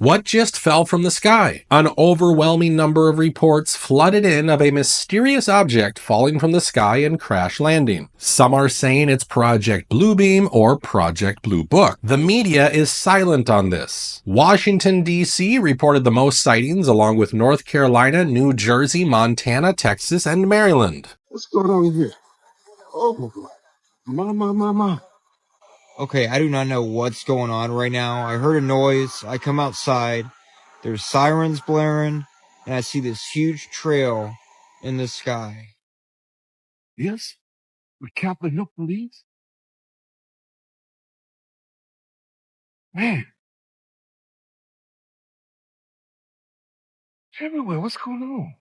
What just fell from the sky? An overwhelming number of reports flooded in of a mysterious object falling from the sky and crash landing. Some are saying it's Project Bluebeam or Project Blue Book. The media is silent on this. Washington, D.C. reported the most sightings, along with North Carolina, New Jersey, Montana, Texas, and Maryland. What's going on here? Oh, mama. Okay, I do not know what's going on right now. I heard a noise. I come outside. There's sirens blaring, and I see this huge trail in the sky. Yes? We Captain Hook police? Man. Everywhere, what's going on?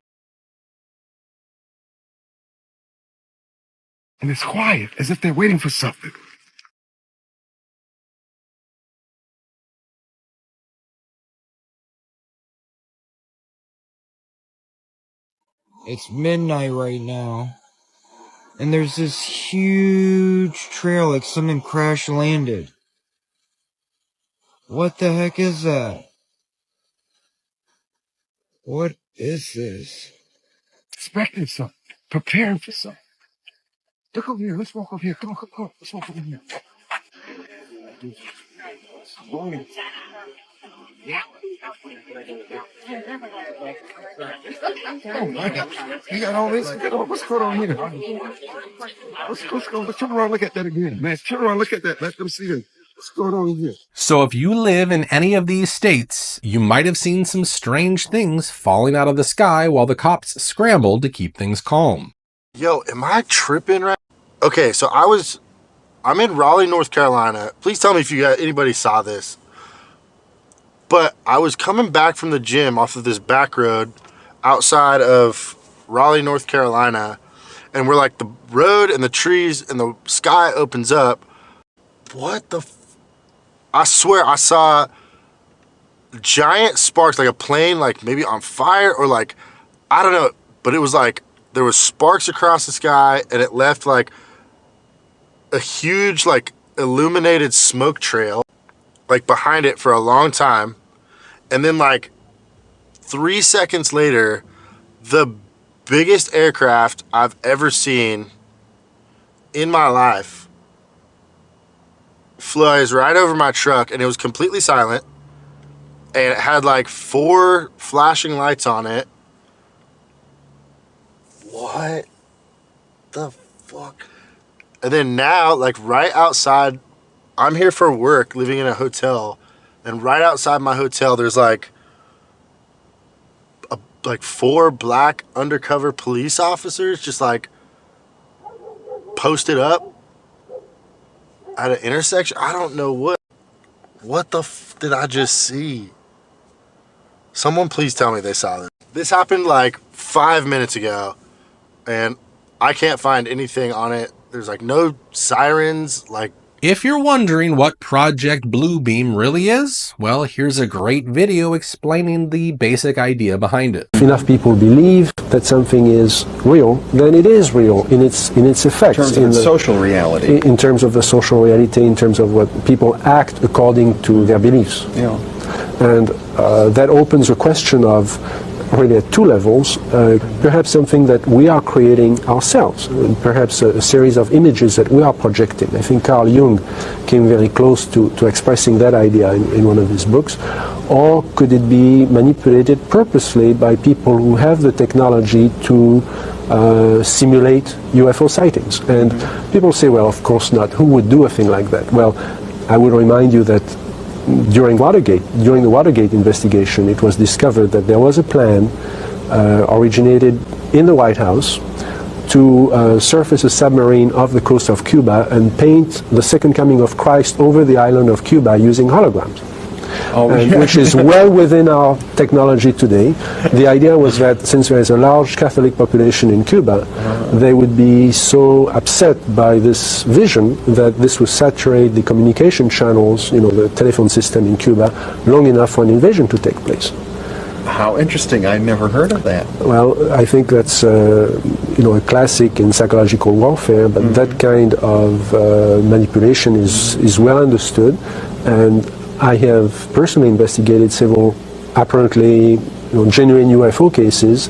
And it's quiet, as if they're waiting for something. It's midnight right now, and there's this huge trail like something crash landed. What the heck is that? What is this? Expecting something. Preparing for something. Look over here. Let's walk over here. Come on. Let's walk over here. Oh my God. You got all this? What's going on here? Let's go. Let's turn around and look at that again. Man, turn around and look at that. Let them see it. What's going on here? So if you live in any of these states, you might have seen some strange things falling out of the sky while the cops scrambled to keep things calm. Yo, am I tripping right? Okay, so I'm in Raleigh, North Carolina. Please tell me if anybody saw this. But I was coming back from the gym off of this back road outside of Raleigh, North Carolina, and we're like the road and the trees and the sky opens up. What the I swear I saw giant sparks, like a plane, like maybe on fire, or like, I don't know, but it was like there was sparks across the sky, and it left like a huge like illuminated smoke trail like behind it for a long time. And then like 3 seconds later, the biggest aircraft I've ever seen in my life flies right over my truck, and it was completely silent, and it had like 4 flashing lights on it. What the fuck? And then now, like right outside, I'm here for work, living in a hotel, and right outside my hotel, there's like 4 black undercover police officers just like posted up at an intersection. I don't know what the did I just see? Someone please tell me they saw this. This happened like 5 minutes ago, and I can't find anything on it. There's like no sirens, like. If you're wondering what Project Bluebeam really is, well, here's a great video explaining the basic idea behind it. If enough people believe that something is real, then it is real in its effects. In terms of the social reality. In terms of the social reality, in terms of what people act according to their beliefs. Yeah. And that opens a question of, really at 2 levels, perhaps something that we are creating ourselves, perhaps a series of images that we are projecting. I think Carl Jung came very close to expressing that idea in one of his books. Or could it be manipulated purposely by people who have the technology to simulate UFO sightings? And people say, well, of course not. Who would do a thing like that? Well, I would remind you that during the Watergate investigation, it was discovered that there was a plan originated in the White House to surface a submarine off the coast of Cuba and paint the second coming of Christ over the island of Cuba using holograms. Which is well within our technology today. The idea was that since there is a large Catholic population in Cuba, they would be so upset by this vision that this would saturate the communication channels, the telephone system in Cuba, long enough for an invasion to take place. How interesting. I never heard of that. Well, I think that's a classic in psychological warfare, but that kind of manipulation is well understood, and I have personally investigated several apparently genuine UFO cases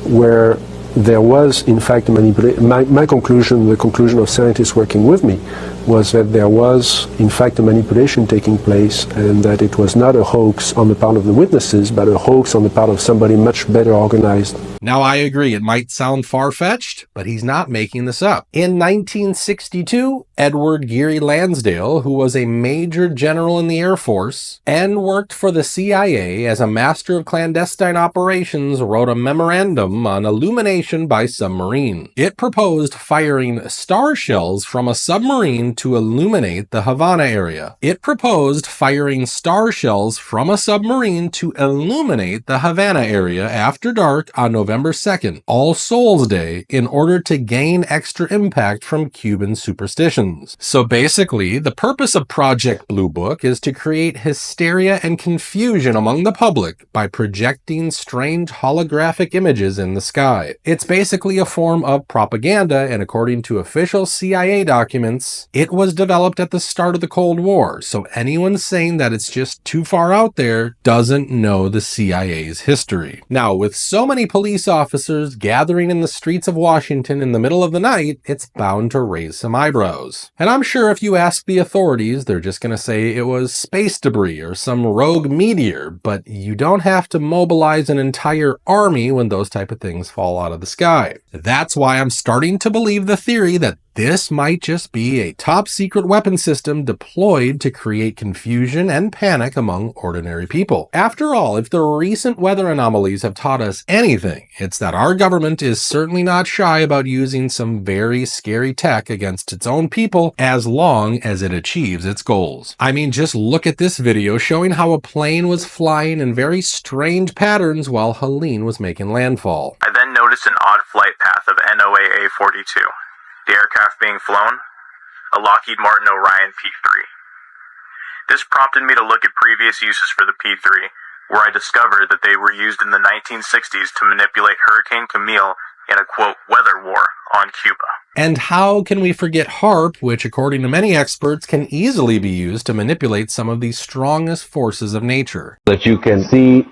where there was in fact a manipulation. My conclusion, the conclusion of scientists working with me, was that there was in fact a manipulation taking place, and that it was not a hoax on the part of the witnesses, but a hoax on the part of somebody much better organized. Now, I agree, it might sound far-fetched, but he's not making this up. In 1962, Edward Geary Lansdale, who was a major general in the Air Force and worked for the CIA as a master of clandestine operations, wrote a memorandum on illumination by submarine. It proposed firing star shells from a submarine to illuminate the Havana area. It proposed firing star shells from a submarine to illuminate the Havana area after dark on November 2nd, All Souls Day, in order to gain extra impact from Cuban superstitions. So basically, the purpose of Project Blue Book is to create hysteria and confusion among the public by projecting strange holographic images in the sky. It's basically a form of propaganda, and according to official CIA documents, it was developed at the start of the Cold War, so anyone saying that it's just too far out there doesn't know the CIA's history. Now, with so many police officers gathering in the streets of Washington in the middle of the night, it's bound to raise some eyebrows. And I'm sure if you ask the authorities, they're just going to say it was space debris or some rogue meteor, but you don't have to mobilize an entire army when those type of things fall out of the sky. That's why I'm starting to believe the theory that this might just be a top-secret weapon system deployed to create confusion and panic among ordinary people. After all, if the recent weather anomalies have taught us anything, it's that our government is certainly not shy about using some very scary tech against its own people as long as it achieves its goals. I mean, just look at this video showing how a plane was flying in very strange patterns while Helene was making landfall. I then noticed an odd flight path of NOAA 42. The aircraft being flown, a Lockheed Martin Orion P-3. This prompted me to look at previous uses for the P-3, where I discovered that they were used in the 1960s to manipulate Hurricane Camille in a, quote, weather war on Cuba. And how can we forget HAARP, which according to many experts can easily be used to manipulate some of the strongest forces of nature. That you can see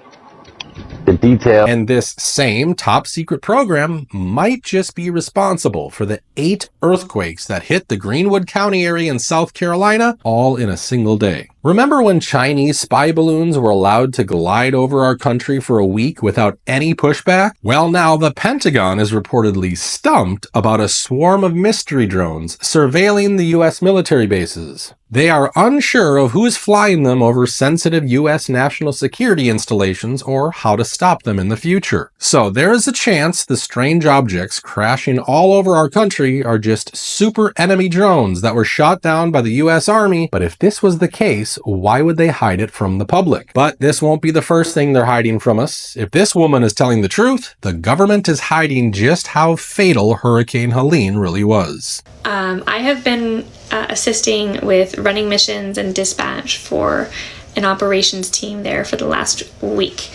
the detail. And this same top secret program might just be responsible for the 8 earthquakes that hit the Greenwood County area in South Carolina all in a single day. Remember when Chinese spy balloons were allowed to glide over our country for a week without any pushback? Well, now the Pentagon is reportedly stumped about a swarm of mystery drones surveilling the U.S. military bases. They are unsure of who is flying them over sensitive U.S. national security installations or how to stop them in the future. So there is a chance the strange objects crashing all over our country are just super enemy drones that were shot down by the U.S. Army. But if this was the case, why would they hide it from the public? But this won't be the first thing they're hiding from us. If this woman is telling the truth, the government is hiding just how fatal Hurricane Helene really was. I have been assisting with running missions and dispatch for an operations team there for the last week.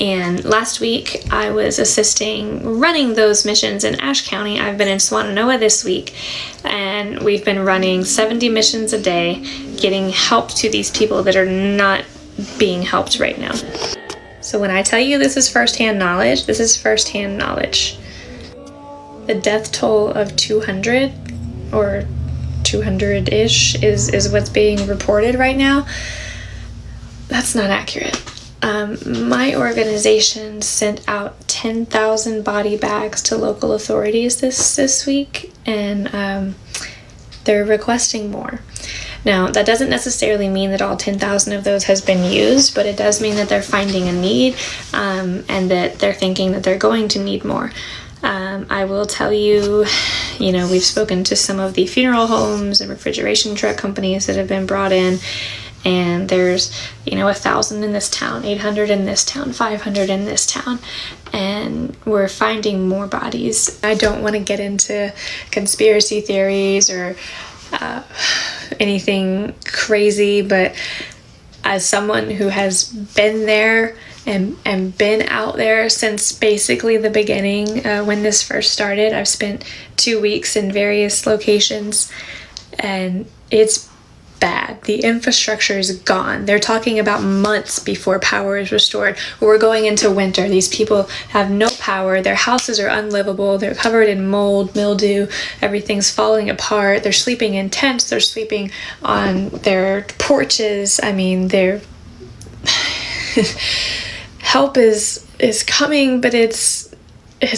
And last week I was assisting running those missions in Ashe County. I've been in Swannanoa this week, and we've been running 70 missions a day, getting help to these people that are not being helped right now. So when I tell you this is firsthand knowledge, this is firsthand knowledge. The death toll of 200 or 200-ish is what's being reported right now. That's not accurate. My organization sent out 10,000 body bags to local authorities this week, and they're requesting more. Now, that doesn't necessarily mean that all 10,000 of those has been used, but it does mean that they're finding a need, and that they're thinking that they're going to need more. I will tell you, we've spoken to some of the funeral homes and refrigeration truck companies that have been brought in, and there's 1,000 in this town, 800 in this town, 500 in this town, and we're finding more bodies. I don't want to get into conspiracy theories or anything crazy, but as someone who has been there and been out there since basically the beginning, when this first started, I've spent 2 weeks in various locations, and it's bad. The infrastructure is gone. They're talking about months before power is restored. We're going into winter. These people have no power. Their houses are unlivable. They're covered in mold, mildew. Everything's falling apart. They're sleeping in tents. They're sleeping on their porches. I mean, they're help is coming, but it's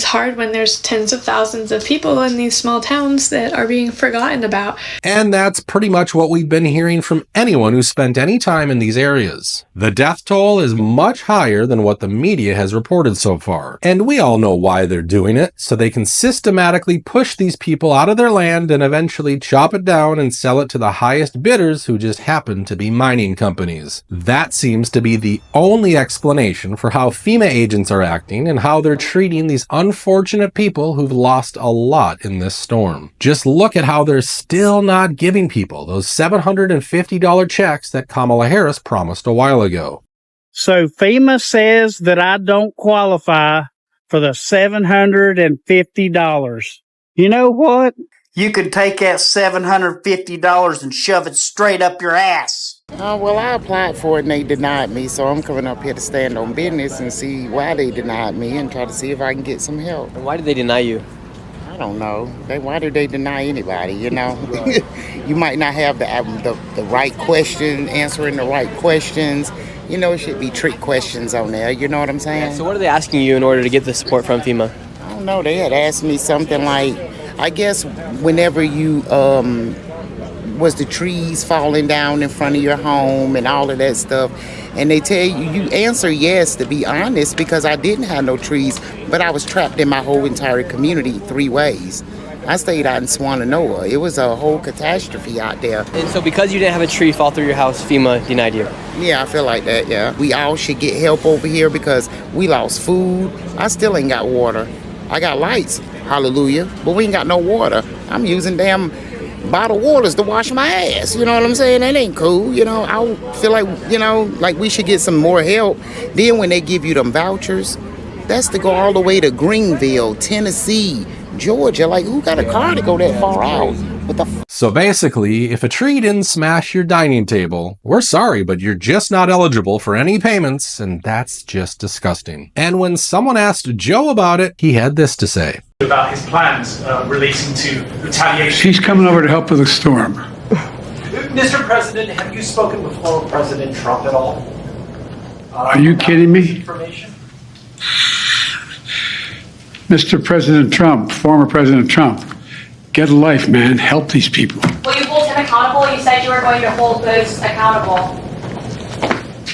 hard when there's tens of thousands of people in these small towns that are being forgotten about. And that's pretty much what we've been hearing from anyone who spent any time in these areas. The death toll is much higher than what the media has reported so far. And we all know why they're doing it, so they can systematically push these people out of their land and eventually chop it down and sell it to the highest bidders who just happen to be mining companies. That seems to be the only explanation for how FEMA agents are acting and how they're treating these unfortunate people who've lost a lot in this storm. Just look at how they're still not giving people those $750 checks that Kamala Harris promised a while ago. So FEMA says that I don't qualify for the $750. You know what? You can take that $750 and shove it straight up your ass. Well, I applied for it and they denied me, so I'm coming up here to stand on business and see why they denied me and try to see if I can get some help. And why did they deny you? I don't know. Why do they deny anybody, you know? You might not have the right question, answering the right questions. You know, it should be trick questions on there, you know what I'm saying? Yeah, so what are they asking you in order to get the support from FEMA? I don't know. They had asked me something like, I guess whenever you, was the trees falling down in front of your home and all of that stuff. And they tell you answer yes, to be honest, because I didn't have no trees, but I was trapped in my whole entire community 3 ways. I stayed out in Swannanoa. It was a whole catastrophe out there. And so because you didn't have a tree fall through your house, FEMA denied you? Yeah, I feel like that, yeah. We all should get help over here because we lost food. I still ain't got water. I got lights, hallelujah, but we ain't got no water. I'm using damn bottled waters to wash my ass, you know what I'm saying? That ain't cool, you know. I feel like, you know, like we should get some more help. Then when they give you them vouchers, that's to go all the way to Greenville, Tennessee, Georgia. Like, who got a car to go that far out? What the So basically, if a tree didn't smash your dining table, we're sorry, but you're just not eligible for any payments, and that's just disgusting. And when someone asked Joe about it, he had this to say. About his plans relating to retaliation. She's coming over to help with the storm. Mr. President, have you spoken with former President Trump at all? Are you kidding me? Mr. President Trump, former President Trump, get a life, man. Help these people. Will you hold him accountable? You said you were going to hold those accountable.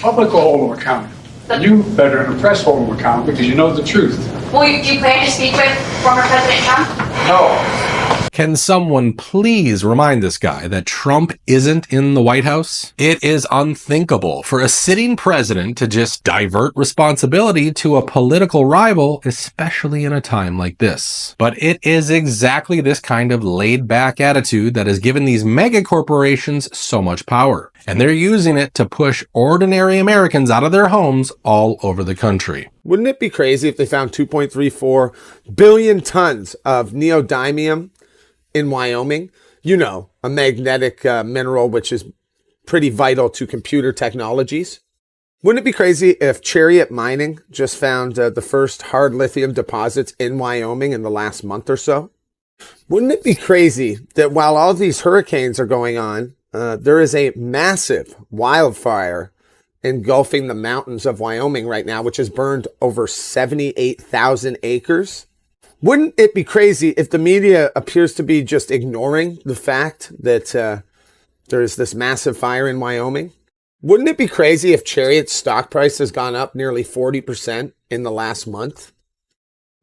Public will hold them accountable. You better than the press hold them accountable because you know the truth. Do you plan to speak with former President Trump? No. Can someone please remind this guy that Trump isn't in the White House? It is unthinkable for a sitting president to just divert responsibility to a political rival, especially in a time like this. But it is exactly this kind of laid-back attitude that has given these mega corporations so much power. And they're using it to push ordinary Americans out of their homes all over the country. Wouldn't it be crazy if they found 2.34 billion tons of neodymium in Wyoming? You know, a magnetic mineral which is pretty vital to computer technologies. Wouldn't it be crazy if Chariot Mining just found the first hard lithium deposits in Wyoming in the last month or so? Wouldn't it be crazy that while all these hurricanes are going on, there is a massive wildfire engulfing the mountains of Wyoming right now, which has burned over 78,000 acres? Wouldn't it be crazy if the media appears to be just ignoring the fact that there's this massive fire in Wyoming? Wouldn't it be crazy if Chariot's stock price has gone up nearly 40% in the last month?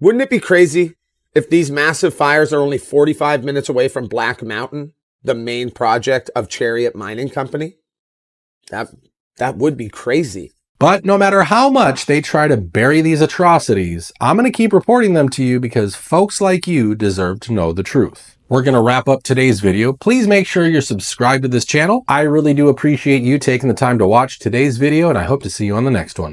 Wouldn't it be crazy if these massive fires are only 45 minutes away from Black Mountain, the main project of Chariot Mining Company? That would be crazy. But no matter how much they try to bury these atrocities, I'm going to keep reporting them to you because folks like you deserve to know the truth. We're going to wrap up today's video. Please make sure you're subscribed to this channel. I really do appreciate you taking the time to watch today's video, and I hope to see you on the next one.